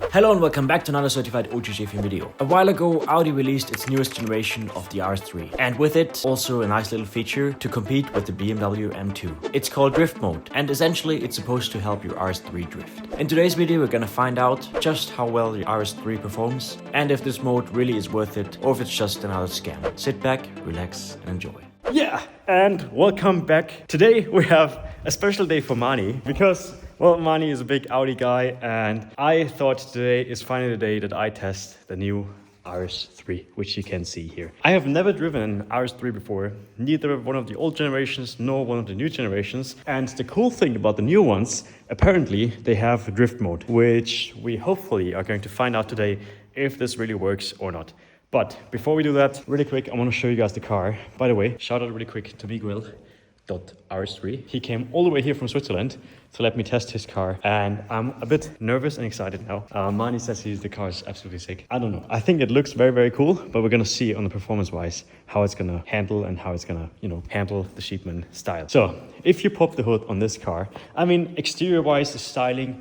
Hello and welcome back to another certified OG schaefchen video. A while ago, Audi released its newest generation of the RS3, and with it also a nice little feature to compete with the BMW M2. It's called drift mode, and essentially it's supposed to help your RS3 drift. In today's video we're gonna find out just how well the RS3 performs, and if this mode really is worth it or if it's just another scam. Sit back, relax and enjoy. Yeah, and welcome back. Today we have a special day for Mani because, well, Mani is a big Audi guy and I thought today is finally the day that I test the new RS3, which you can see here. I have never driven an RS3 before, neither one of the old generations nor one of the new generations. And the cool thing about the new ones, apparently they have drift mode, which we hopefully are going to find out today if this really works or not. But before we do that, really quick, I want to show you guys the car. By the way, shout out really quick to Miguel.RS3. He came all the way here from Switzerland to let me test his car, and I'm a bit nervous and excited now. Mani says the car is absolutely sick. I don't know. I think it looks very, very cool, but we're gonna see on the performance-wise how it's gonna handle and how it's gonna, handle the Sheepman style. So if you pop the hood on this car, I mean, exterior-wise, the styling,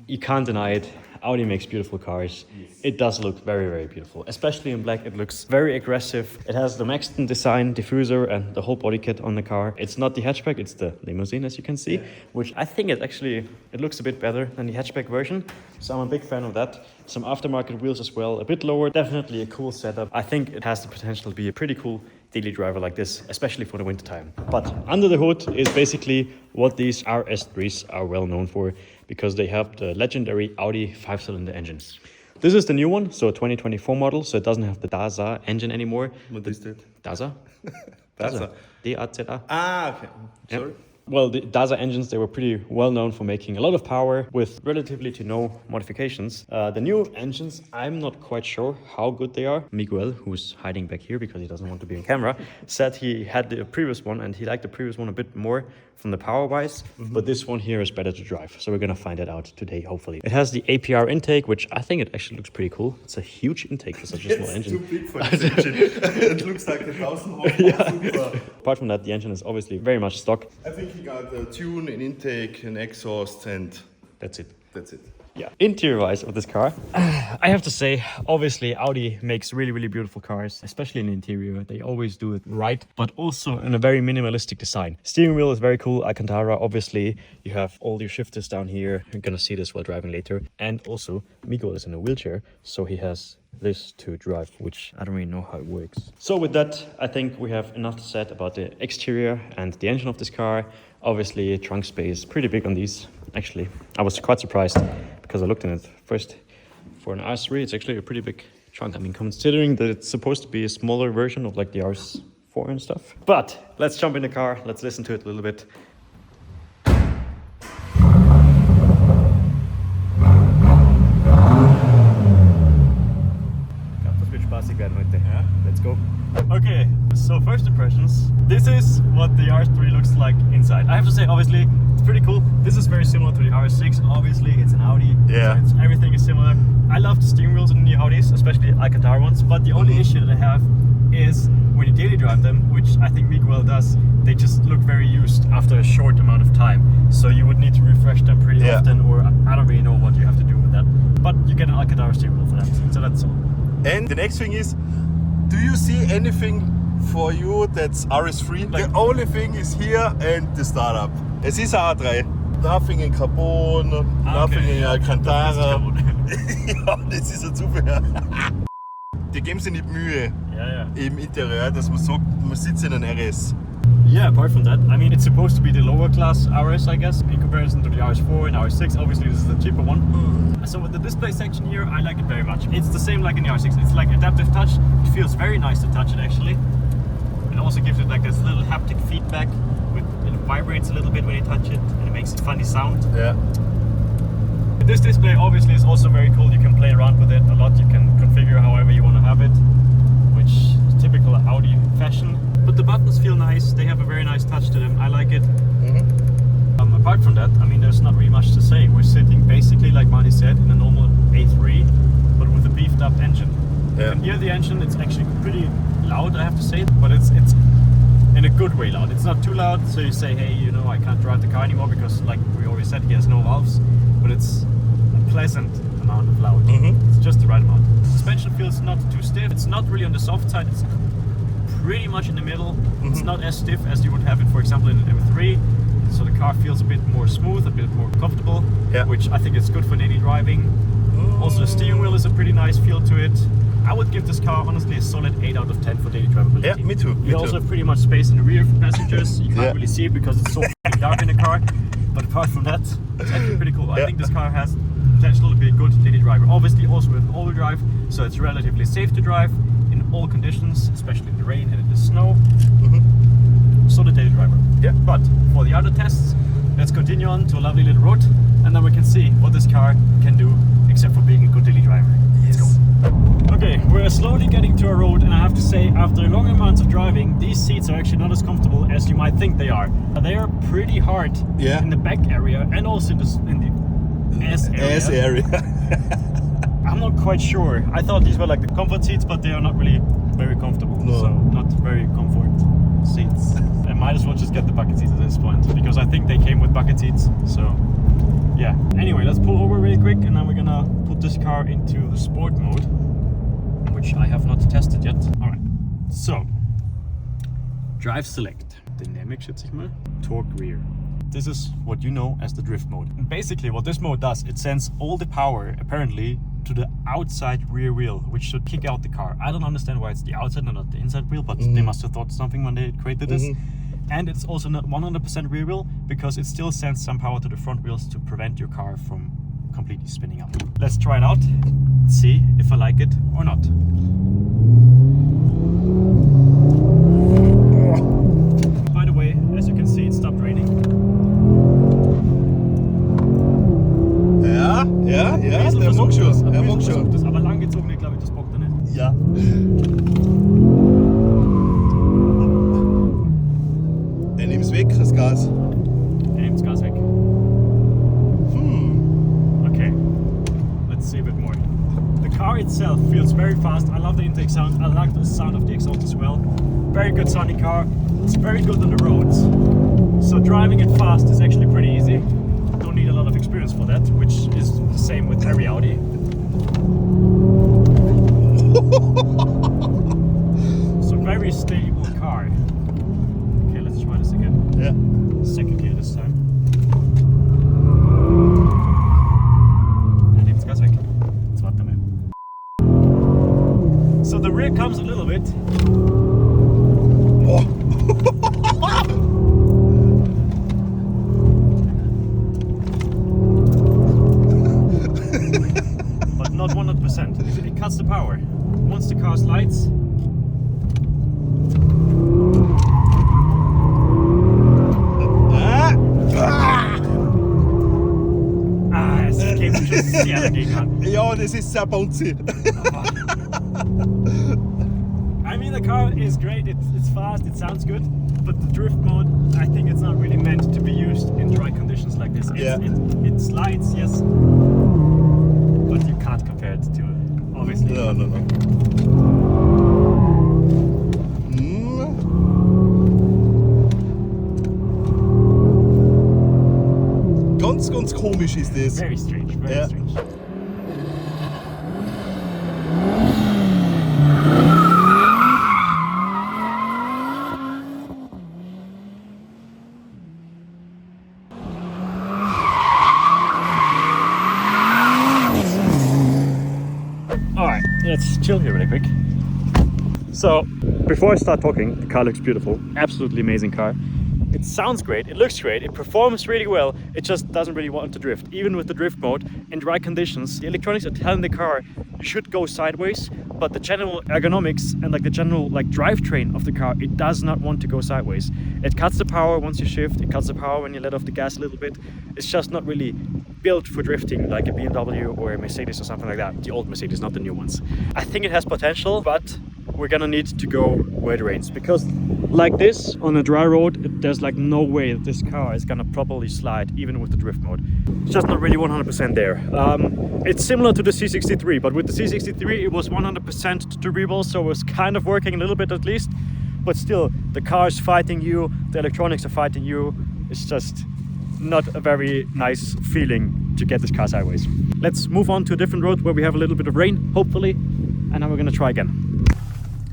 you can't deny it. Audi makes beautiful cars. It does look very, very beautiful. Especially in black, it looks very aggressive. It has the Maxton design diffuser and the whole body kit on the car. It's not the hatchback, it's the limousine, as you can see, which I think it looks a bit better than the hatchback version. So I'm a big fan of that. Some aftermarket wheels as well, a bit lower. Definitely a cool setup. I think it has the potential to be a pretty cool daily driver like this, especially for the winter time. But under the hood is basically what these RS3s are well known for, because they have the legendary Audi 5-cylinder engine. This is the new one, so 2024 model, so it doesn't have the DAZA engine anymore. What is that? DAZA? DAZA. D-A-Z-A. Ah, okay. Sorry. Yep. Well, the DAZA engines, they were pretty well known for making a lot of power with relatively to no modifications. The new engines, I'm not quite sure how good they are. Miguel, who's hiding back here because he doesn't want to be on camera, said he had the previous one and he liked the previous one a bit more from the power-wise, but this one here is better to drive. So we're gonna find that out today, hopefully. It has the APR intake, which I think it actually looks pretty cool. It's a huge intake for such a small engine. It's too big for this engine. It looks like 1,000 horsepower. Apart from that, the engine is obviously very much stock. I think he got a tune, an intake, an exhaust, and That's it. that's it. Yeah. Interior-wise of this car, I have to say, obviously Audi makes really, really beautiful cars, especially in the interior. They always do it right, but also in a very minimalistic design. Steering wheel is very cool, Alcantara, obviously. You have all your shifters down here. You're gonna see this while driving later. And also, Miguel is in a wheelchair, so he has this to drive, which I don't really know how it works. So with that, I think we have enough said about the exterior and the engine of this car. Obviously, trunk space, pretty big on these. Actually, I was quite surprised because I looked in it first. For an RS3, it's actually a pretty big trunk. I mean, considering that it's supposed to be a smaller version of like the RS4 and stuff. But let's jump in the car. Let's listen to it a little bit. Let's go. Okay, so first impressions. This is what the RS3 looks like inside. I have to say, obviously, it's pretty cool. This is very similar to the RS6. Obviously, it's an Audi. Yeah. So everything is similar. I love the steering wheels in the Audis, especially Alcantara ones. But the only issue that I have is when you daily drive them, which I think Miguel does, they just look very used after a short amount of time. So you would need to refresh them pretty often, or I don't really know what you have to do with that. But you get an Alcantara steering wheel for that. So that's all. And the next thing is, do you see anything for you that's RS3? The only thing is here and the startup. Es ist ein A3. Nothing in Carbon, nothing in Alcantara. Ja, das ist ein Zufall. Die geben sich nicht Mühe im Interieur, dass man sagt, man sitzt in einem RS. Yeah, apart from that, I mean, it's supposed to be the lower class RS, I guess, in comparison to the RS4 and RS6. Obviously, this is the cheaper one. So with the display section here, I like it very much. It's the same like in the RS6. It's like adaptive touch. It feels very nice to touch it, actually. It also gives it like this little haptic feedback. It vibrates a little bit when you touch it, and it makes a funny sound. Yeah. This display obviously is also very cool. You can play around with it a lot. You can configure however you want to have it, which is typical Audi fashion. But the buttons feel nice. They have a very nice touch to them. I like it. Apart from that, I mean, there's not really much to say. We're sitting basically, like Mani said, in a normal A3, but with a beefed up engine. You can hear the engine. It's actually pretty loud, I have to say, but it's in a good way loud. It's not too loud, so you say, hey, I can't drive the car anymore because, like we already said, he has no valves. But it's a pleasant amount of loud. It's just the right amount. Suspension feels not too stiff. It's not really on the soft side. It's pretty much in the middle. It's not as stiff as you would have it, for example, in an M3. So the car feels a bit more smooth, a bit more comfortable, which I think is good for daily driving. Also, the steering wheel is a pretty nice feel to it. I would give this car honestly a solid 8 out of 10 for daily drivability. Yeah, me too. You also have pretty much space in the rear for passengers. You can't really see it because it's so dark in the car. But apart from that, it's actually pretty cool. I think this car has potential to be a good daily driver. Obviously also with all-wheel drive, so it's relatively safe to drive in all conditions, especially in the rain and in the snow. So the daily driver. But for the other tests, let's continue on to a lovely little road, and then we can see what this car can do, except for being a good daily driver. Let's go. Okay, we're slowly getting to a road, and I have to say, after long amounts of driving, these seats are actually not as comfortable as you might think they are. They are pretty hard in the back area and also in the ass area. I'm not quite sure. I thought these were like the comfort seats, but they are not really very comfortable. So not very comfort seats. I might as well just get the bucket seats at this point, because I think they came with bucket seats. So yeah. Anyway, let's pull over really quick, and then we're gonna put this car into the sport mode, which I have not tested yet. All right. So drive select. Dynamic, schätze ich mal. Torque rear. This is what you know as the drift mode. And basically what this mode does, it sends all the power apparently to the outside rear wheel, which should kick out the car. I don't understand why it's the outside and not the inside wheel, but they must have thought something when they created this. And it's also not 100% rear wheel, because it still sends some power to the front wheels to prevent your car from completely spinning out. Let's try it out, see if I like it or not. By the way, as you can see, it stopped raining. Ja, der mag schon. Er mag schon. Das, aber langgezogen, glaube ich, das bockt er nicht. Ja. Er nimmt es weg, das Gas. Er nimmt das Gas weg. Okay, let's see a bit more. The car itself feels very fast. I love the intake sound. I like the sound of the exhaust as well. Very good sounding car. It's very good on the roads. So driving it fast is actually pretty easy. Don't need a lot of experience for that, which is the same with every Audi. So very stable car. Okay, let's try this again. Yeah. Second gear this time. Nehmt das Gas weg. Jetzt warte mal. So the rear comes a little bit. But not 100%. It cuts the power. Once the car slides, es geht schon sehr dagegen an. Ja, das ist sehr bouncy. I mean, the car is great, it's fast, it sounds good, but the drift mode, I think it's not really meant to be used in dry conditions like this. It slides, yes, but you can't compare it to it, obviously. No. Ganz komisch ist das. Very strange, very strange. Alright, let's chill here really quick. So, before I start talking, the car looks beautiful. Absolutely amazing car. It sounds great, it looks great, it performs really well, it just doesn't really want to drift. Even with the drift mode, in dry conditions, the electronics are telling the car you should go sideways, but the general ergonomics and the general drivetrain of the car, it does not want to go sideways. It cuts the power once you shift, it cuts the power when you let off the gas a little bit. It's just not really built for drifting like a BMW or a Mercedes or something like that. The old Mercedes, not the new ones. I think it has potential, but we're gonna need to go where it rains, because like this on a dry road, there's no way that this car is gonna properly slide even with the drift mode. It's just not really 100% there. It's similar to the C63, but with the C63 it was 100% to rebuild, so it was kind of working a little bit at least, but still the car is fighting you, the electronics are fighting you. It's just not a very nice feeling to get this car sideways. Let's move on to a different road where we have a little bit of rain, hopefully, and now we're gonna try again.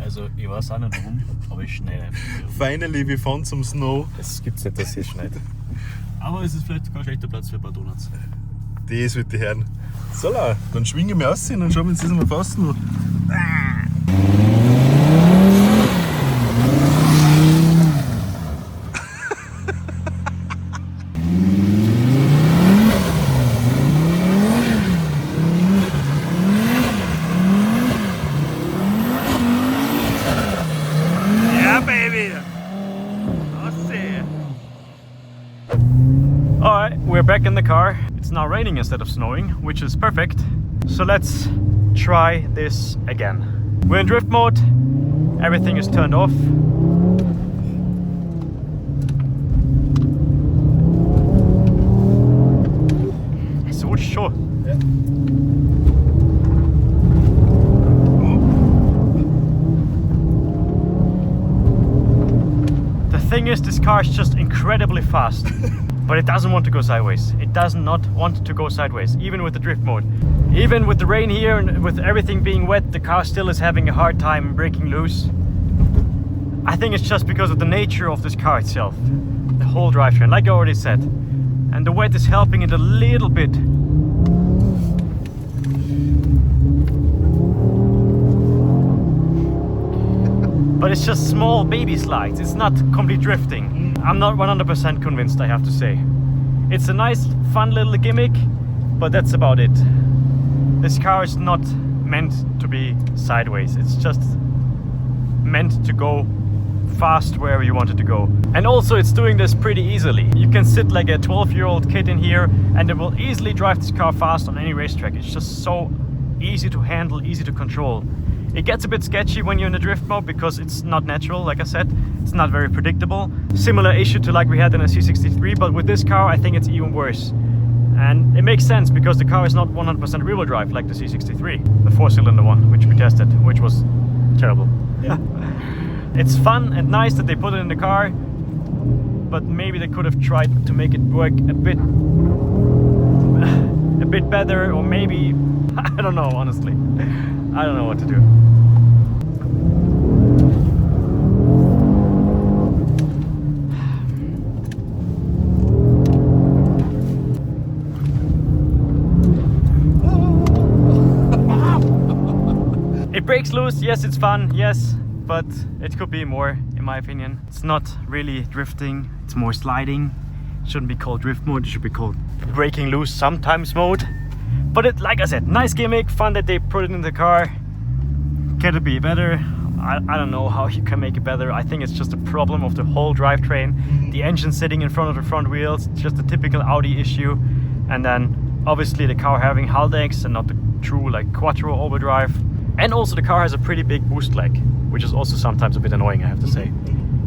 Also, ich weiß auch nicht warum, aber ich schneide einfach. Finally, wir fahren zum Snow. Es gibt's nicht, dass ich schneide. Aber es ist vielleicht kein schlechter Platz für ein paar Donuts. Das wird die Herren. So, dann schwingen wir aus und schauen wir uns das mal fast noch. Alright, we're back in the car. It's now raining instead of snowing, which is perfect. So let's try this again. We're in drift mode. Everything is turned off. Så sure. Yeah. The thing is, this car is just incredibly fast. But it doesn't want to go sideways. It does not want to go sideways, even with the drift mode. Even with the rain here and with everything being wet, the car still is having a hard time breaking loose. I think it's just because of the nature of this car itself. The whole drivetrain, like I already said. And the wet is helping it a little bit. But it's just small baby slides. It's not complete drifting. I'm not 100% convinced, I have to say. It's a nice, fun little gimmick, but that's about it. This car is not meant to be sideways. It's just meant to go fast wherever you want it to go. And also it's doing this pretty easily. You can sit like a 12-year-old kid in here and it will easily drive this car fast on any racetrack. It's just so easy to handle, easy to control. It gets a bit sketchy when you're in the drift mode because it's not natural, like I said. It's not very predictable. Similar issue to like we had in a C63, but with this car I think it's even worse. And it makes sense because the car is not 100% rear-wheel drive like the C63, the 4-cylinder one, which we tested, which was terrible. Yeah. It's fun and nice that they put it in the car, but maybe they could have tried to make it work a bit better, or maybe, I don't know, honestly. I don't know what to do. It breaks loose, yes, it's fun, yes, but it could be more, in my opinion. It's not really drifting, it's more sliding. It shouldn't be called drift mode, it should be called breaking loose sometimes mode. But it, like I said, nice gimmick, fun that they put it in the car. Can it be better? I don't know how you can make it better. I think it's just a problem of the whole drivetrain. The engine sitting in front of the front wheels, just a typical Audi issue. And then obviously the car having Haldex and not the true like Quattro overdrive. And also the car has a pretty big boost leg, which is also sometimes a bit annoying, I have to say.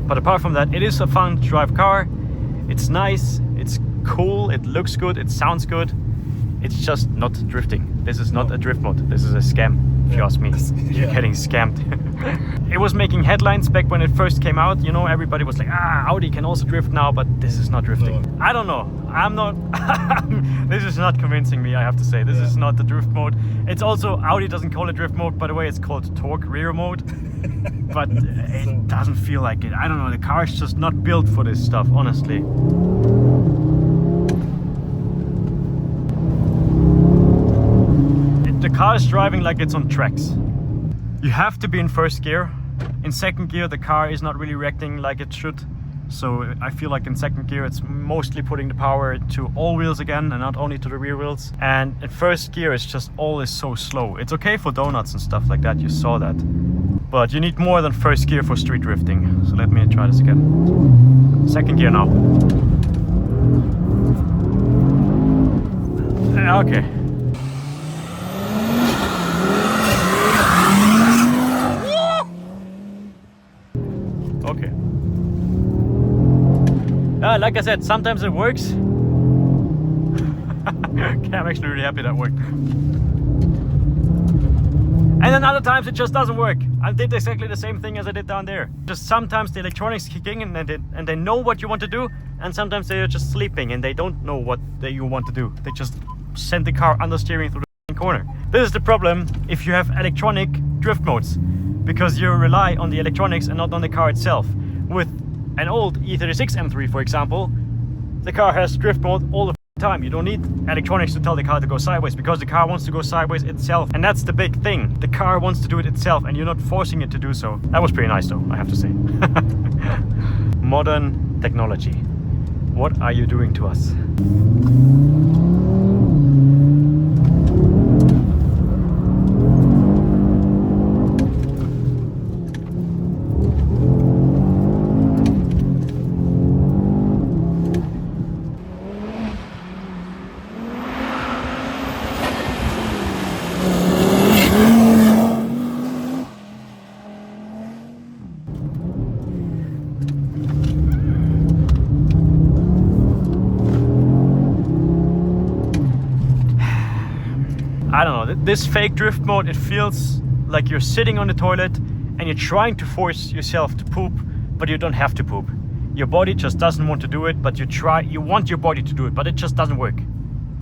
But apart from that, it is a fun to drive car. It's nice, it's cool, it looks good, it sounds good. It's just not drifting. This is not a drift mode. This is a scam, if you ask me. You're getting scammed. It was making headlines back when it first came out. You know, everybody was like, Audi can also drift now, but this is not drifting. No. I don't know. I'm not... This is not convincing me, I have to say. This is not the drift mode. It's also, Audi doesn't call it drift mode, by the way. It's called torque rear mode. But it doesn't feel like it. I don't know. The car is just not built for this stuff, honestly. The car is driving like it's on tracks. You have to be in first gear. In second gear, the car is not really reacting like it should. So I feel like in second gear, it's mostly putting the power to all wheels again and not only to the rear wheels. And in first gear, it's just all is so slow. It's okay for donuts and stuff like that, you saw that. But you need more than first gear for street drifting. So let me try this again. Second gear now. Okay. Okay. Like I said, sometimes it works. Okay, I'm actually really happy that worked. And then other times it just doesn't work. I did exactly the same thing as I did down there. Just sometimes the electronics kick in and they know what you want to do, and sometimes they're just sleeping and they don't know what you want to do. They just send the car understeering through the corner. This is the problem if you have electronic drift modes, because you rely on the electronics and not on the car itself. With an old E36 M3, for example, the car has drift mode all the time. You don't need electronics to tell the car to go sideways, because the car wants to go sideways itself. And that's the big thing. The car wants to do it itself and you're not forcing it to do so. That was pretty nice though, I have to say. Modern technology. What are you doing to us? I don't know, this fake drift mode, it feels like you're sitting on the toilet and you're trying to force yourself to poop, but you don't have to poop. Your body just doesn't want to do it, but you want your body to do it, but it just doesn't work.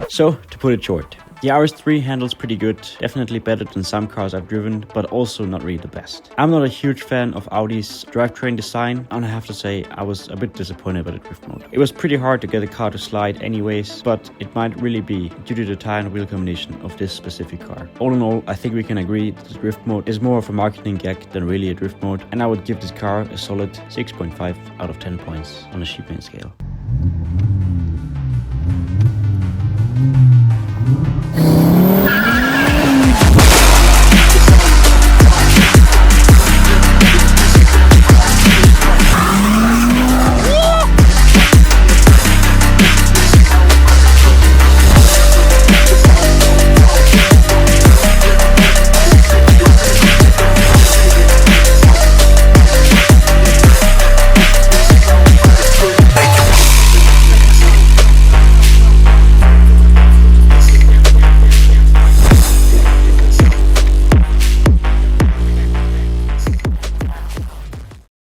So, to put it short, the RS3 handles pretty good, definitely better than some cars I've driven, but also not really the best. I'm not a huge fan of Audi's drivetrain design, and I have to say I was a bit disappointed by the drift mode. It was pretty hard to get the car to slide anyways, but it might really be due to the tire and wheel combination of this specific car. All in all, I think we can agree that the drift mode is more of a marketing gag than really a drift mode, and I would give this car a solid 6.5 out of 10 points on a sheepman scale.